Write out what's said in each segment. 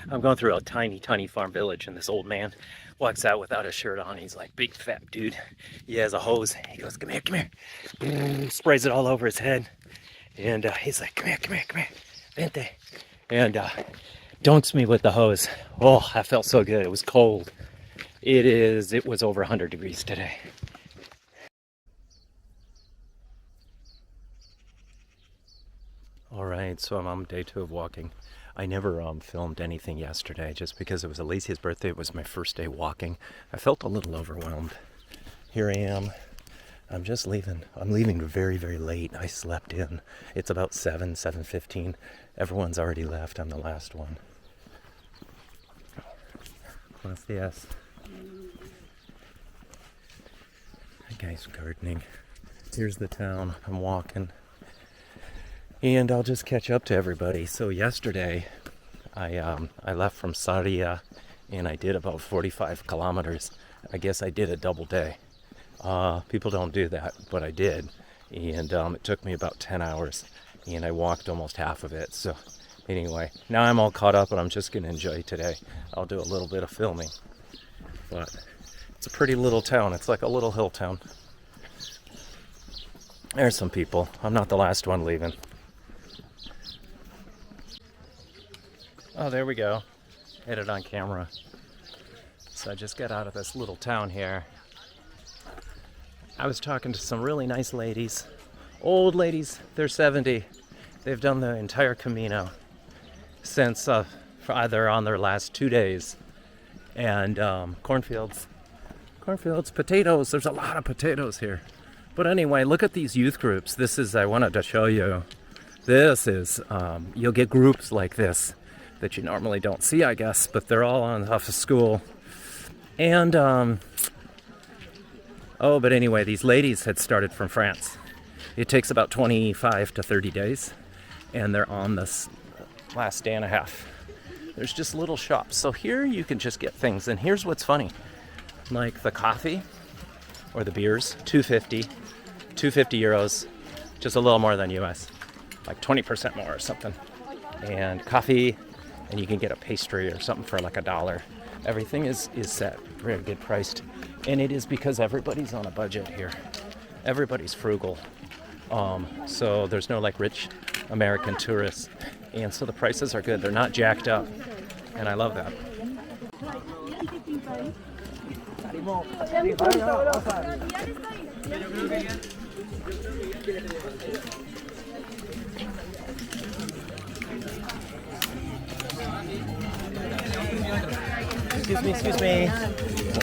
I'm going through a tiny, tiny farm village, and this old man walks out without a shirt on. He's like, big fat dude. He has a hose. He goes, come here, come here. Sprays it all over his head. And he's like, come here, come here, come here. Vente. And dunks me with the hose. Oh, I felt so good. It was cold. It was over 100 degrees today. All right, so I'm on day 2 of walking. I never filmed anything yesterday just because it was Alicia's birthday. It was my first day walking. I felt a little overwhelmed. Here I am. I'm just leaving. I'm leaving very, very late. I slept in. It's about 7:15. Everyone's already left. I'm the last one. Buenos dias. That guy's gardening. Here's the town. I'm walking. And I'll just catch up to everybody. So yesterday, I left from Sarria, and I did about 45 kilometers. I guess I did a double day. People don't do that, but I did. And it took me about 10 hours, and I walked almost half of it. So anyway, now I'm all caught up, and I'm just going to enjoy today. I'll do a little bit of filming. But it's a pretty little town. It's like a little hill town. There's some people. I'm not the last one leaving. Oh, there we go. Had it on camera. So I just got out of this little town here. I was talking to some really nice ladies. Old ladies, they're 70. They've done the entire Camino since either on their last 2 days. And cornfields, potatoes. There's a lot of potatoes here. But anyway, look at these youth groups. I wanted to show you. You'll get groups like this that you normally don't see, I guess, but they're all off of school. And, but anyway, these ladies had started from France. It takes about 25 to 30 days, and they're on this last day and a half. There's just little shops. So here you can just get things, and here's what's funny. Like the coffee, or the beers, 250 euros, just a little more than US, like 20% more or something. And coffee, and you can get a pastry or something for like $1. Everything is set, very good priced. And it is because everybody's on a budget here. Everybody's frugal. So there's no like rich American tourists. And so the prices are good. They're not jacked up. And I love that. Excuse me.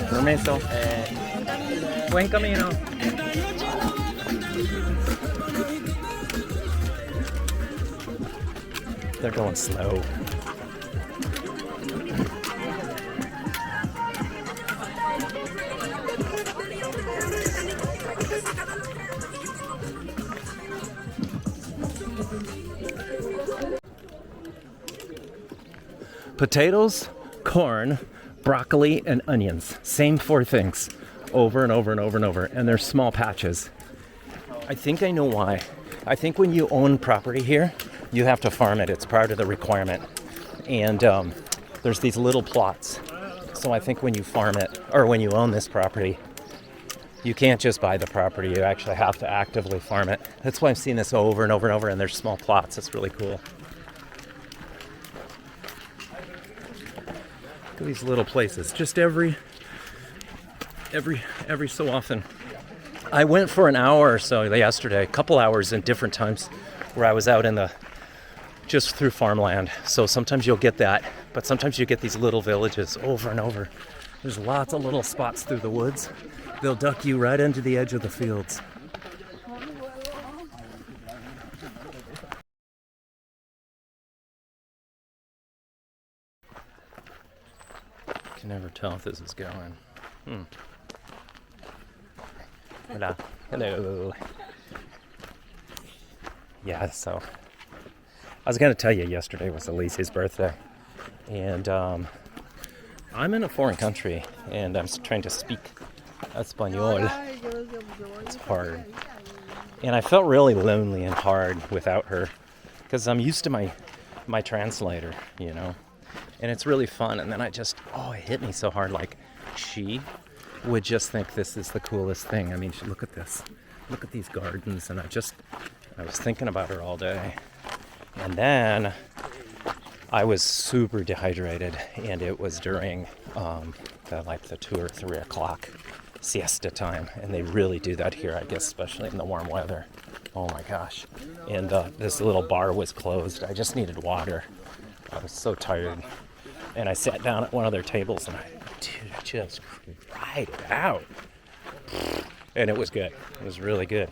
Permiso. Buen camino. They're going slow. Potatoes, corn, broccoli, and onions. Same 4 things over and over and over and over. And they're small patches. I think I know why. I think when you own property here, you have to farm it. It's part of the requirement. And there's these little plots. So I think when you farm it, or when you own this property, you can't just buy the property. You actually have to actively farm it. That's why I've seen this over and over and over. And there's small plots. It's really cool. Look at these little places, just every so often. I went for an hour or so yesterday, a couple hours in different times where I was out in just through farmland. So sometimes you'll get that, but sometimes you get these little villages over and over. There's lots of little spots through the woods. They'll duck you right into the edge of the fields. Can never tell if this is going. Hello. Yeah, so I was going to tell you yesterday was Alicia's birthday. And I'm in a foreign country, and I'm trying to speak Espanol. It's hard. And I felt really lonely and hard without her, because I'm used to my translator, you know. And it's really fun. And then it hit me so hard. Like, she would just think this is the coolest thing. I mean, look at this. Look at these gardens. And I was thinking about her all day. And then I was super dehydrated, and it was during the 2 or 3 o'clock siesta time. And they really do that here, I guess, especially in the warm weather. Oh my gosh. And this little bar was closed. I just needed water. I was so tired. And I sat down at one of their tables, and I just cried it out. And it was good. It was really good.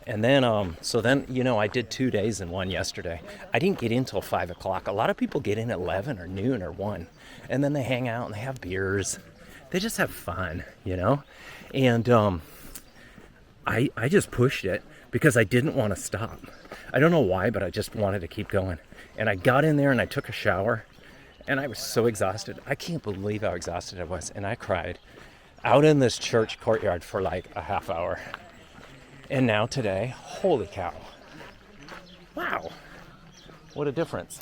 And then, I did 2 days in one yesterday. I didn't get in till 5 o'clock. A lot of people get in at 11 or noon or 1. And then they hang out and they have beers. They just have fun, And I just pushed it because I didn't want to stop. I don't know why, but I just wanted to keep going. And I got in there and I took a shower. And I was so exhausted. I can't believe how exhausted I was. And I cried out in this church courtyard for like a half hour. And now today, holy cow. Wow. What a difference.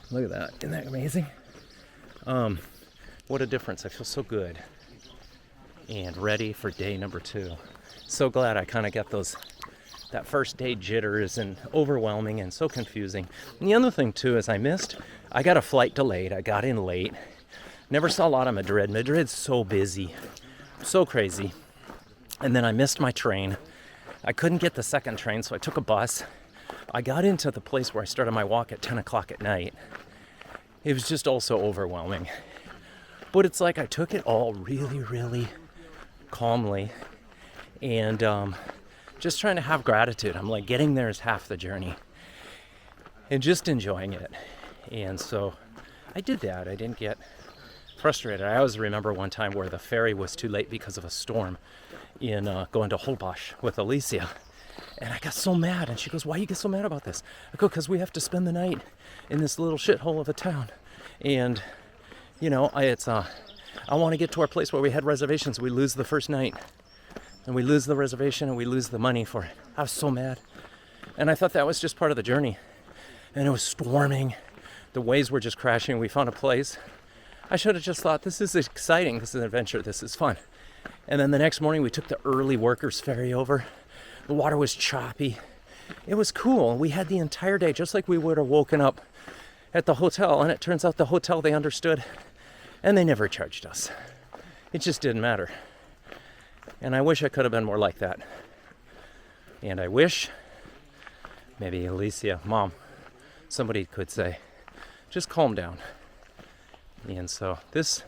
Look at that. Isn't that amazing? What a difference. I feel so good. And ready for day number 2. So glad I kind of got that first day jitters and overwhelming and so confusing. And the other thing too is I got a flight delayed. I got in late. Never saw a lot of Madrid. Madrid's so busy, so crazy. And then I missed my train. I couldn't get the second train, so I took a bus. I got into the place where I started my walk at 10 o'clock at night. It was just also overwhelming. But it's like I took it all really, really calmly. And just trying to have gratitude. I'm like, getting there is half the journey. And just enjoying it. And so I did that. I didn't get frustrated. I always remember one time where the ferry was too late because of a storm in going to Holbox with Alicia. And I got so mad. And she goes, why you get so mad about this? I go, because we have to spend the night in this little shithole of a town. And, I want to get to our place where we had reservations. We lose the first night. And we lose the reservation and we lose the money for it. I was so mad. And I thought that was just part of the journey. And it was storming. The waves were just crashing. We found a place. I should have just thought, this is exciting. This is an adventure. This is fun. And then the next morning we took the early workers ferry over. The water was choppy. It was cool. We had the entire day, just like we would have woken up at the hotel. And it turns out the hotel, they understood. And they never charged us. It just didn't matter. And I wish I could have been more like that. And I wish maybe Alicia, Mom, somebody could say, just calm down. And so this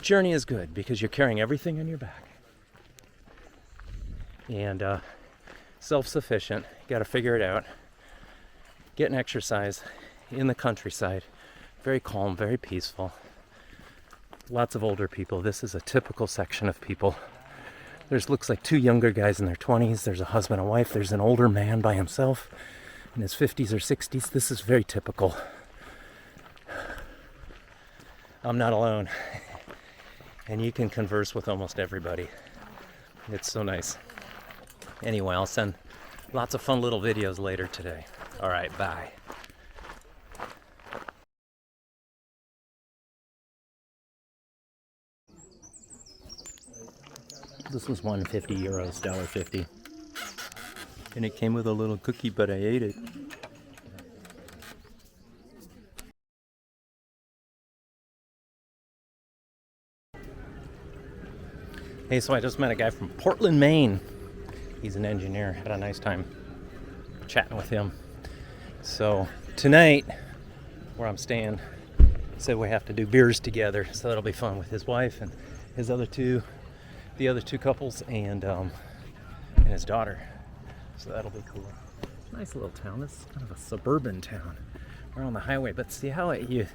journey is good because you're carrying everything on your back. And self-sufficient. Got to figure it out. Getting exercise in the countryside. Very calm, very peaceful. Lots of older people. This is a typical section of people. Looks like 2 younger guys in their 20s. There's a husband and wife. There's an older man by himself in his 50s or 60s. This is very typical. I'm not alone. And you can converse with almost everybody. It's so nice. Anyway, I'll send lots of fun little videos later today. All right, bye. This was €150, $1.50. And it came with a little cookie, but I ate it. Hey, so I just met a guy from Portland, Maine. He's an engineer. Had a nice time chatting with him. So tonight, where I'm staying, said we have to do beers together. So that'll be fun with his wife and the other two couples, and his daughter. So that'll be cool. Nice little town. This is kind of a suburban town. We're on the highway, but see how you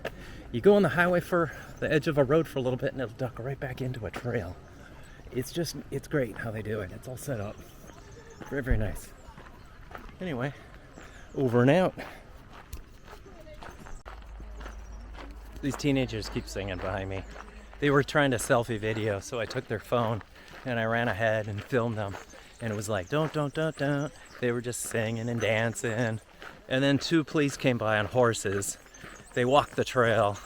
go on the highway for the edge of a road for a little bit, and it'll duck right back into a trail. It's great how they do it. It's all set up. Very, very nice. Anyway, over and out. These teenagers keep singing behind me. They were trying to selfie video, so I took their phone and I ran ahead and filmed them. And it was like, don't. They were just singing and dancing. And then 2 police came by on horses. They walked the trail.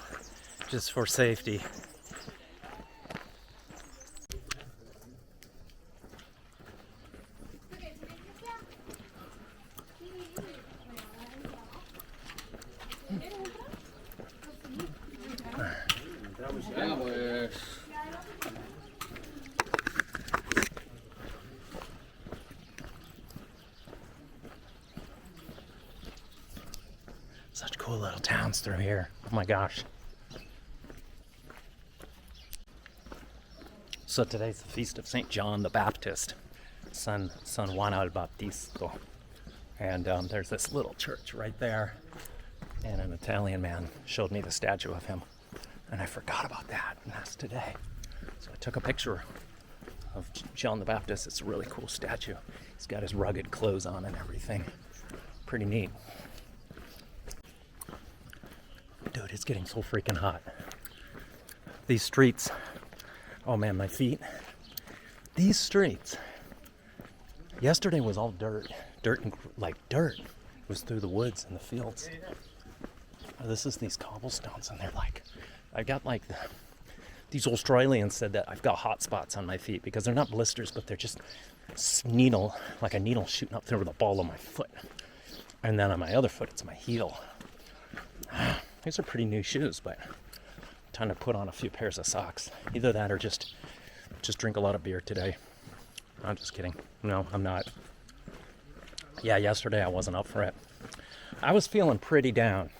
just for safety. Such cool little towns through here. Oh my gosh. So today's the feast of St. John the Baptist, San Juan al Baptisto. And there's this little church right there. And an Italian man showed me the statue of him. And I forgot about that, and that's today. So I took a picture of John the Baptist. It's a really cool statue. He's got his rugged clothes on and everything. Pretty neat. Dude, it's getting so freaking hot. These streets, oh man, my feet. These streets, yesterday was all dirt. Dirt. It was through the woods and the fields. This is these cobblestones, and they're like, I got like, these Australians said that I've got hot spots on my feet because they're not blisters, but they're just needle, like a needle shooting up through the ball of my foot. And then on my other foot, it's my heel. These are pretty new shoes, but time to put on a few pairs of socks. Either that or just drink a lot of beer today. I'm just kidding. No, I'm not. Yeah, yesterday I wasn't up for it. I was feeling pretty down.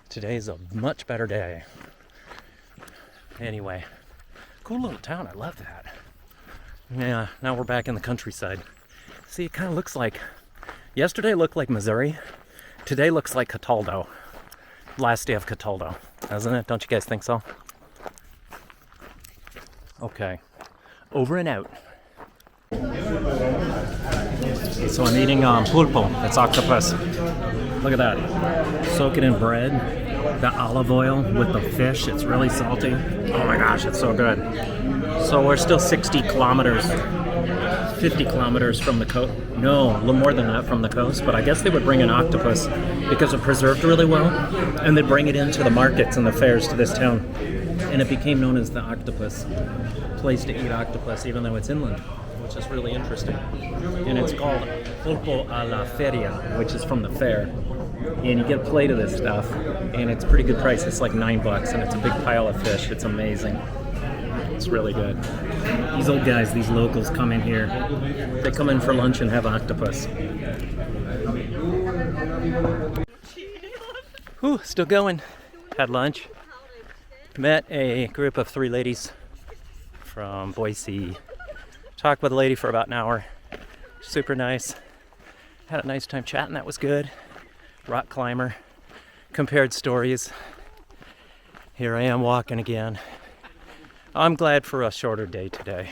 Today's a much better day. Anyway, cool little town. I love that. Yeah, now we're back in the countryside. See, it kind of looks like, yesterday looked like Missouri. Today looks like Cataldo. Last day of Cataldo, doesn't it? Don't you guys think so? Okay, over and out. So I'm eating pulpo. It's octopus. Look at that. Soak it in bread. The olive oil with the fish. It's really salty. Oh my gosh, it's so good. So we're still 60 kilometers, 50 kilometers from the coast. No, a little more than that from the coast. But I guess they would bring an octopus because it preserved really well. And they bring it into the markets and the fairs to this town. And it became known as the octopus place to eat octopus, even though it's inland, which is really interesting. And it's called pulpo a la feria, which is from the fair. And you get a plate of this stuff, and it's pretty good price. It's like $9, and it's a big pile of fish. It's amazing. It's really good. These old guys, these locals come in here. They come in for lunch and have octopus. Whew, still going. Had lunch. Met a group of 3 ladies from Boise. Talked with a lady for about an hour. Super nice. Had a nice time chatting. That was good. Rock climber. Compared stories. Here I am walking again. I'm glad for a shorter day today.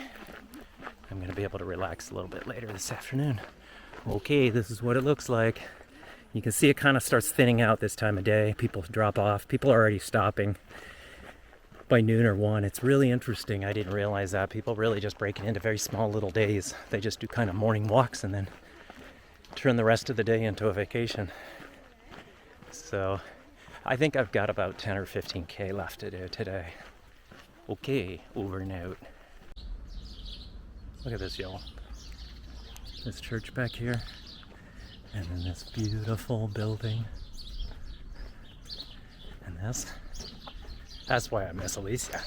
I'm going to be able to relax a little bit later this afternoon. Okay, this is what it looks like. You can see it kind of starts thinning out this time of day. People drop off. People are already stopping by noon or 1. It's really interesting. I didn't realize that. People really just break it into very small little days. They just do kind of morning walks and then turn the rest of the day into a vacation. So I think I've got about 10 or 15K left to do today. Okay, over and out. Look at this, y'all. This church back here. And then this beautiful building. And this. That's why I miss Alicia.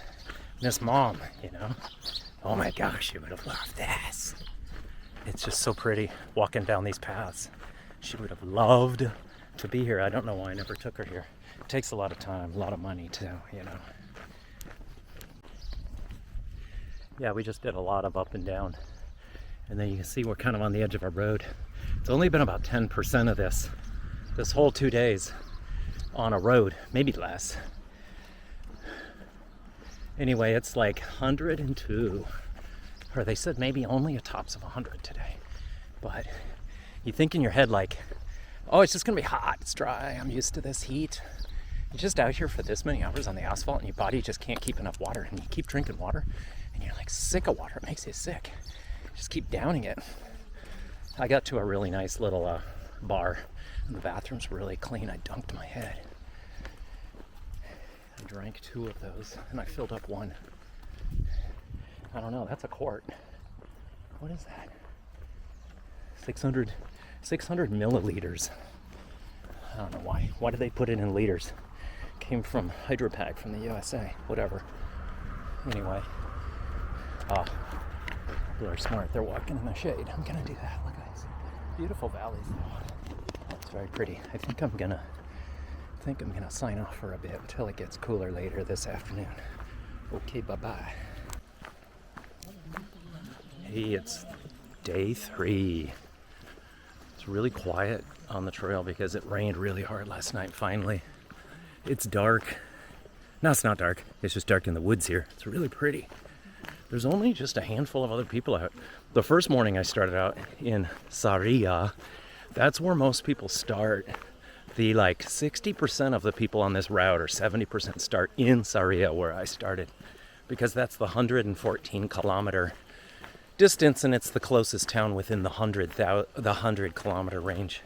Miss Mom, you know. Oh my gosh, she would have loved this. It's just so pretty walking down these paths. She would have loved to be here. I don't know why I never took her here. It takes a lot of time, a lot of money too, you know. Yeah, we just did a lot of up and down. And then you can see we're kind of on the edge of our road. It's only been about 10% of this whole 2 days on a road, maybe less. Anyway, it's like 102, or they said maybe only a tops of 100 today. But you think in your head like, oh, it's just gonna be hot, it's dry, I'm used to this heat. You're just out here for this many hours on the asphalt and your body just can't keep enough water, and you keep drinking water and you're like sick of water. It makes you sick. You just keep downing it. I got to a really nice little bar and the bathroom's really clean. I dunked my head. I drank 2 of those, and I filled up 1. I don't know, that's a quart. What is that? 600 milliliters. I don't know why. Why did they put it in liters? Came from Hydropack from the USA. Whatever. Anyway. People are smart. They're walking in the shade. I'm gonna do that. Look at these beautiful valleys though. It's very pretty. I think I'm gonna sign off for a bit until it gets cooler later this afternoon. Okay, bye-bye. Hey, it's day 3. It's really quiet on the trail because it rained really hard last night finally. It's dark. No, it's not dark. It's just dark in the woods here. It's really pretty. There's only just a handful of other people out. The first morning I started out in Sarria. That's where most people start. The 60% of the people on this route, or 70%, start in Sarria where I started, because that's the 114 kilometer distance, and it's the closest town within the 100 kilometer range,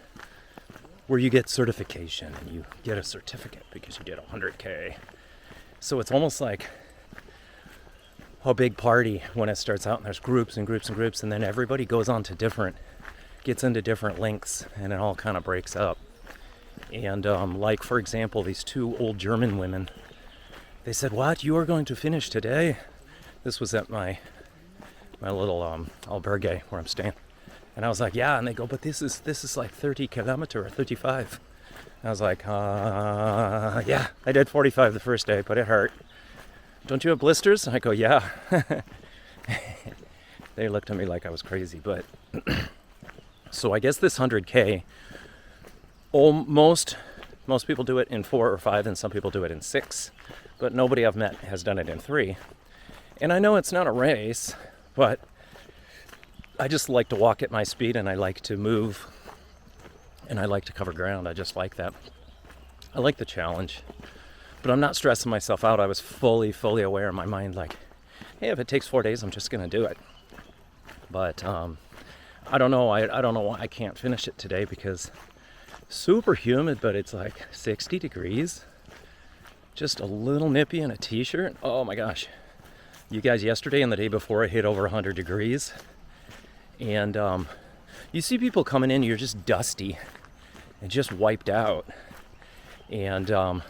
where you get certification and you get a certificate because you did 100K. So it's almost like a big party when it starts out, and there's groups and groups and groups, and then everybody goes on to gets into different links, and it all kind of breaks up. And for example, these 2 old German women, they said, "What, you are going to finish today?" This was at my little albergue where I'm staying. And I was like, "Yeah." And they go, "But this is like 30 kilometer or 35. And I was like, "Yeah, I did 45 the first day, but it hurt. Don't you have blisters?" And I go, "Yeah." They looked at me like I was crazy, but so I guess this 100K, most people do it in 4 or 5, and some people do it in 6, but nobody I've met has done it in 3. And I know it's not a race, but I just like to walk at my speed, and I like to move, and I like to cover ground. I just like that. I like the challenge, but I'm not stressing myself out. I was fully aware in my mind, like, hey, if it takes 4 days, I'm just gonna do it. But I don't know. I don't know why I can't finish it today, because super humid, but it's like 60 degrees. Just a little nippy in a t-shirt. Oh my gosh. You guys, yesterday and the day before, it hit over 100 degrees. And you see people coming in, you're just dusty and just wiped out and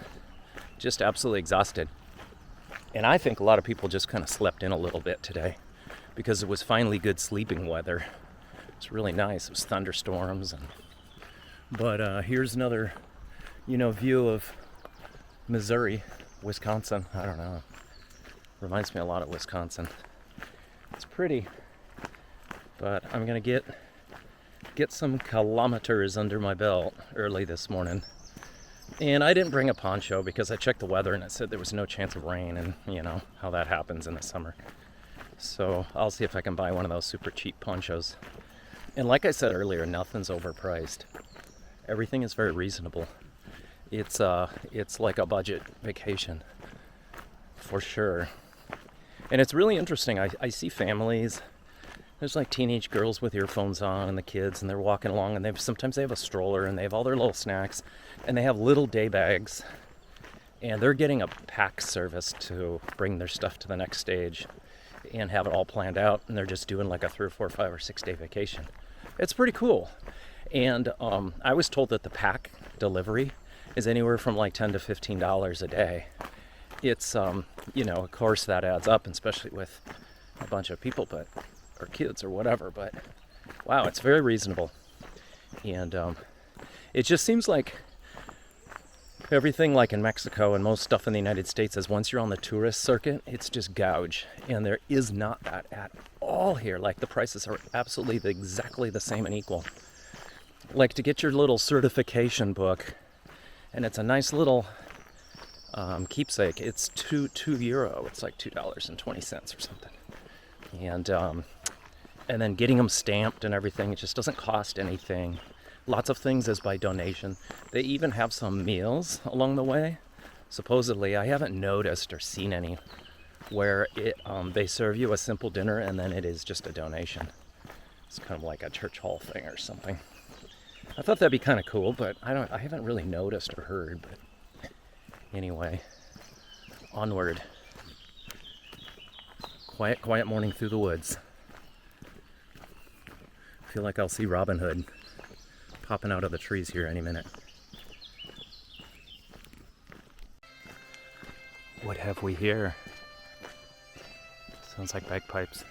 just absolutely exhausted. And I think a lot of people just kind of slept in a little bit today because it was finally good sleeping weather. It's really nice. It was thunderstorms. But here's another, view of Missouri, Wisconsin. I don't know. Reminds me a lot of Wisconsin. It's pretty, but I'm gonna get some kilometers under my belt early this morning. And I didn't bring a poncho because I checked the weather and it said there was no chance of rain, and you know how that happens in the summer. So I'll see if I can buy one of those super cheap ponchos. And like I said earlier, nothing's overpriced. Everything is very reasonable. It's like a budget vacation for sure. And it's really interesting. I see families. There's like teenage girls with earphones on and the kids, and they're walking along, and sometimes they have a stroller and they have all their little snacks, and they have little day bags, and they're getting a pack service to bring their stuff to the next stage and have it all planned out, and they're just doing like a 3 or 4 or 5 or 6 day vacation. It's pretty cool. And I was told that the pack delivery is anywhere from like $10 to $15 a day. It's of course that adds up, especially with a bunch of people, or kids or whatever, but wow, it's very reasonable. And it just seems like everything, like in Mexico and most stuff in the United States, is once you're on the tourist circuit, it's just gouge. And there is not that at all here. Like, the prices are absolutely exactly the same and equal. Like, to get your little certification book, and it's a nice little keepsake, it's €2. It's like $2.20 or something. And then getting them stamped and everything, it just doesn't cost anything. Lots of things is by donation. They even have some meals along the way. Supposedly, I haven't noticed or seen any where they serve you a simple dinner and then it is just a donation. It's kind of like a church hall thing or something. I thought that'd be kind of cool, but I haven't really noticed or heard. But anyway, onward. Quiet, quiet morning through the woods. I feel like I'll see Robin Hood popping out of the trees here any minute. What have we here? Sounds like bagpipes.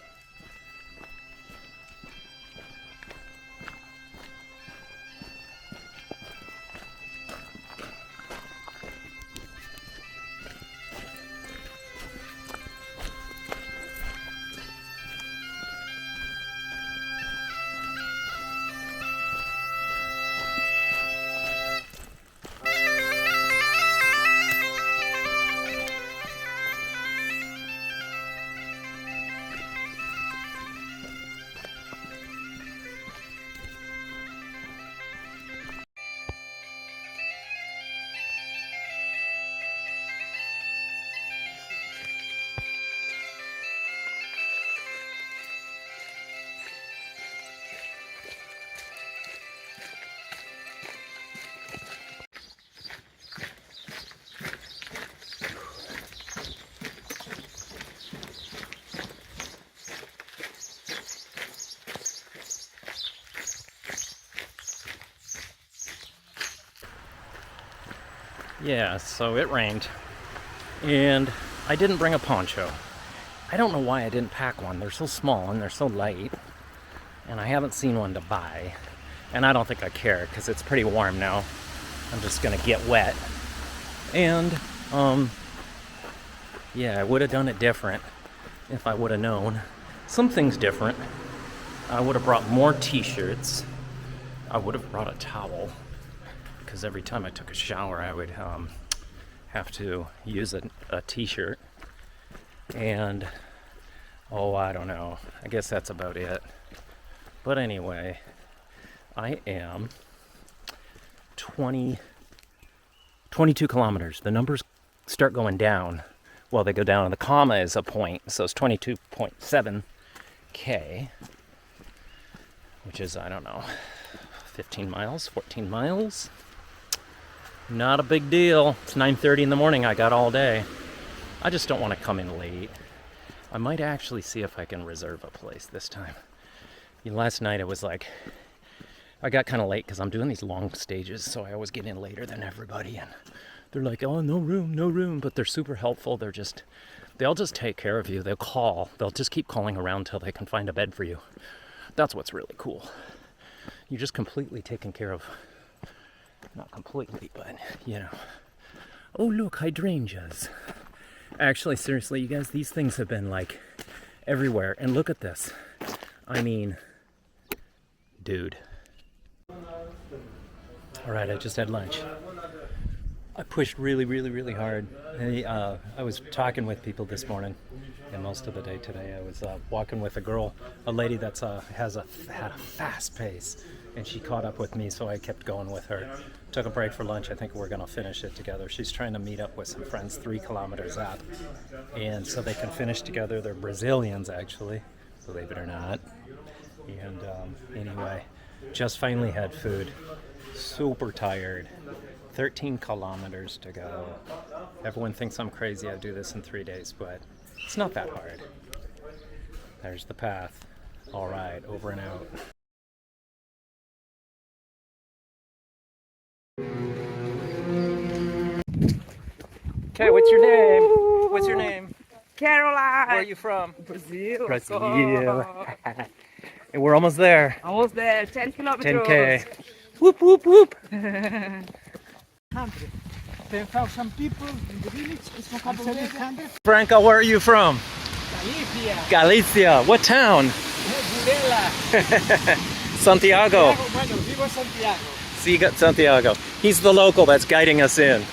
Yeah, so it rained, and I didn't bring a poncho. I don't know why I didn't pack one. They're so small and they're so light, and I haven't seen one to buy, and I don't think I care because it's pretty warm now. I'm just gonna get wet, and yeah, I would have done it different if I would have known. Some things different. I would have brought more t-shirts. I would have brought a towel, because every time I took a shower I would have to use a t-shirt. And I don't know, I guess that's about it. But anyway, I am 22 kilometers. The numbers start going down. Well, they go down, and the comma is a point, so it's 22.7 K, which is, I don't know, 15 miles, 14 miles. Not a big deal. It's 9:30 in the morning. I got all day. I just don't want to come in late. I might actually see if I can reserve a place this time. Last night it was like, I got kind of late because I'm doing these long stages, so I always get in later than everybody, and they're like, oh, no room, but they're super helpful. They'll just take care of you. They'll just keep calling around till they can find a bed for you. That's what's really cool. You're just completely taken care of. Not completely, but, you know. Oh, look, hydrangeas. Actually, seriously, you guys, these things have been, like, everywhere. And look at this. I mean, dude. All right, I just had lunch. I pushed really, really, really hard. I was talking with people this morning, and most of the day today I was walking with a lady that's had a fast pace, and she caught up with me, so I kept going with her. Took a break for lunch. I think we're gonna finish it together. She's trying to meet up with some friends 3 kilometers up, and so they can finish together. They're Brazilians, actually, believe it or not. And anyway, just finally had food. Super tired. 13 kilometers to go. Everyone thinks I'm crazy. I do this in 3 days, but it's not that hard. There's the path. All right, over and out. Okay, what's your name? What's your name? Caroline. Where are you from? Brazil. Brazil. And we're almost there. Almost there. 10 kilometers. 10K. Whoop, whoop, whoop. There are some people in the village. It's from Compostela. Franco, where are you from? Galicia. Galicia. What town? Budela. Santiago. Bueno, vivo en Santiago. Santiago. He's the local that's guiding us in.